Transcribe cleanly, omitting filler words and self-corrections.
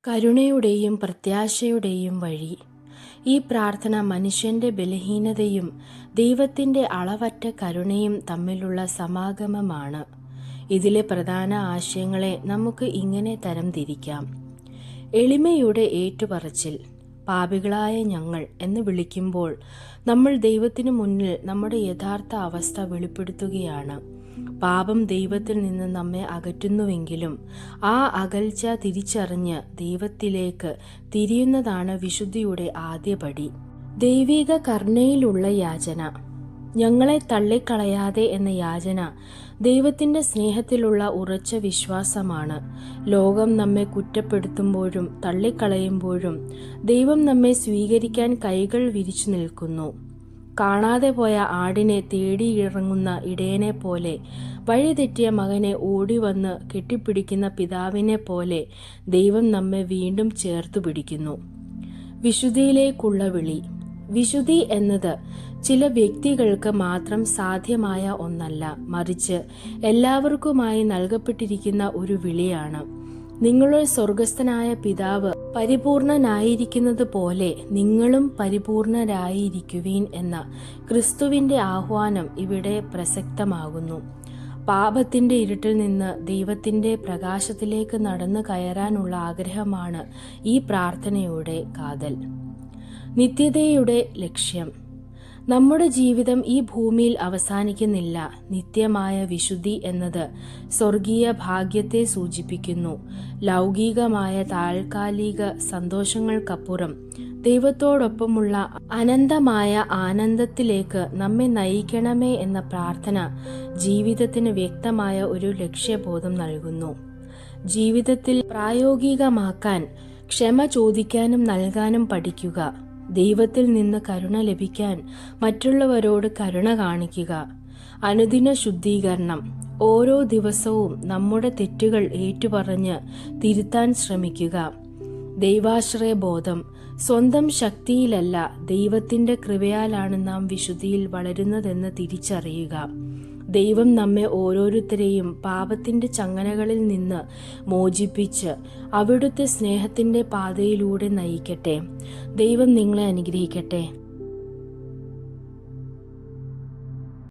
കരുണയുടെയും പ്രത്യാശയുടെയും വഴി. ഈ പ്രാർത്ഥന മനുഷ്യന്റെ ബലഹീനതയും ദൈവത്തിൻ്റെ അളവറ്റ കരുണയും തമ്മിലുള്ള സമാഗമമാണ്. ഇതിലെ പ്രധാന ആശയങ്ങളെ നമുക്ക് ഇങ്ങനെ തരംതിരിക്കാം. എളിമയുടെ ഏറ്റുപറച്ചിൽ. പാപികളായ ഞങ്ങൾ എന്ന് വിളിക്കുമ്പോൾ നമ്മൾ ദൈവത്തിനു മുന്നിൽ നമ്മുടെ യഥാർത്ഥ അവസ്ഥ വെളിപ്പെടുത്തുകയാണ്. പാപം ദൈവത്തിൽ നിന്ന് നമ്മെ അകറ്റുന്നുവെങ്കിലും ആ അകൽച്ച തിരിച്ചറിഞ്ഞ് ദൈവത്തിലേക്ക് തിരിയുന്നതാണ് വിശുദ്ധിയുടെ ആദ്യപടി. ദൈവിക കരുണയിലുള്ള യാചന. ഞങ്ങളെ തള്ളിക്കളയാതെ എന്ന യാചന ദൈവത്തിൻ്റെ സ്നേഹത്തിലുള്ള ഉറച്ച വിശ്വാസമാണ്. ലോകം നമ്മെ കുറ്റപ്പെടുത്തുമ്പോഴും തള്ളിക്കളയുമ്പോഴും ദൈവം നമ്മെ സ്വീകരിക്കാൻ കൈകൾ വിരിച്ചു നിൽക്കുന്നു. കാണാതെ പോയ ആടിനെ തേടിയിറങ്ങുന്ന ഇടയനെ പോലെ, വഴിതെറ്റിയ മകനെ ഓടിവന്ന് കെട്ടിപ്പിടിക്കുന്ന പിതാവിനെ പോലെ ദൈവം നമ്മെ വീണ്ടും ചേർത്തു പിടിക്കുന്നു. വിശുദ്ധിയിലേക്കുള്ള വിളി. വിശുദ്ധി എന്നത് ചില വ്യക്തികൾക്ക് മാത്രം സാധ്യമായ ഒന്നല്ല, മറിച്ച് എല്ലാവർക്കുമായി നൽകപ്പെട്ടിരിക്കുന്ന ഒരു വിളിയാണ്. നിങ്ങളുടെ സ്വർഗസ്ഥനായ പിതാവ് പരിപൂർണനായിരിക്കുന്നത് പോലെ നിങ്ങളും പരിപൂർണരായിരിക്കുവീൻ എന്ന ക്രിസ്തുവിൻ്റെ ആഹ്വാനം ഇവിടെ പ്രസക്തമാകുന്നു. പാപത്തിൻ്റെ ഇരുട്ടിൽ നിന്ന് ദൈവത്തിൻ്റെ പ്രകാശത്തിലേക്ക് നടന്നു കയറാനുള്ള ആഗ്രഹമാണ് ഈ പ്രാർത്ഥനയുടെ കാതൽ. നിത്യതയുടെ ലക്ഷ്യം. നമ്മുടെ ജീവിതം ഈ ഭൂമിയിൽ അവസാനിക്കുന്നില്ല. നിത്യമായ വിശുദ്ധി എന്നത് സ്വർഗീയ ഭാഗ്യത്തെ സൂചിപ്പിക്കുന്നു. ലൗകികമായ താൽക്കാലിക സന്തോഷങ്ങൾക്കപ്പുറം ദൈവത്തോടൊപ്പമുള്ള അനന്തമായ ആനന്ദത്തിലേക്ക് നമ്മെ നയിക്കണമേ എന്ന പ്രാർത്ഥന ജീവിതത്തിന് വ്യക്തമായ ഒരു ലക്ഷ്യബോധം നൽകുന്നു. ജീവിതത്തിൽ പ്രായോഗികമാക്കാൻ ക്ഷമ ചോദിക്കാനും നൽകാനും പഠിക്കുക. ദൈവത്തിൽ നിന്ന് കരുണ ലഭിക്കാൻ മറ്റുള്ളവരോട് കരുണ കാണിക്കുക. അനുദിന ശുദ്ധീകരണം. ഓരോ ദിവസവും നമ്മുടെ തെറ്റുകൾ ഏറ്റുപറഞ്ഞ് തിരുത്താൻ ശ്രമിക്കുക. ദൈവാശ്രയബോധം. സ്വന്തം ശക്തിയിലല്ല, ദൈവത്തിൻ്റെ കൃപയാലാണ് നാം വിശുദ്ധിയിൽ വളരുന്നതെന്ന് തിരിച്ചറിയുക. ദൈവം നമ്മെ ഓരോരുത്തരെയും പാപത്തിൻ്റെ ചങ്ങലകളിൽ നിന്ന് മോചിപ്പിച്ച് അവിടുത്തെ സ്നേഹത്തിൻ്റെ പാതയിലൂടെ നയിക്കട്ടെ. ദൈവം നിങ്ങളെ അനുഗ്രഹിക്കട്ടെ.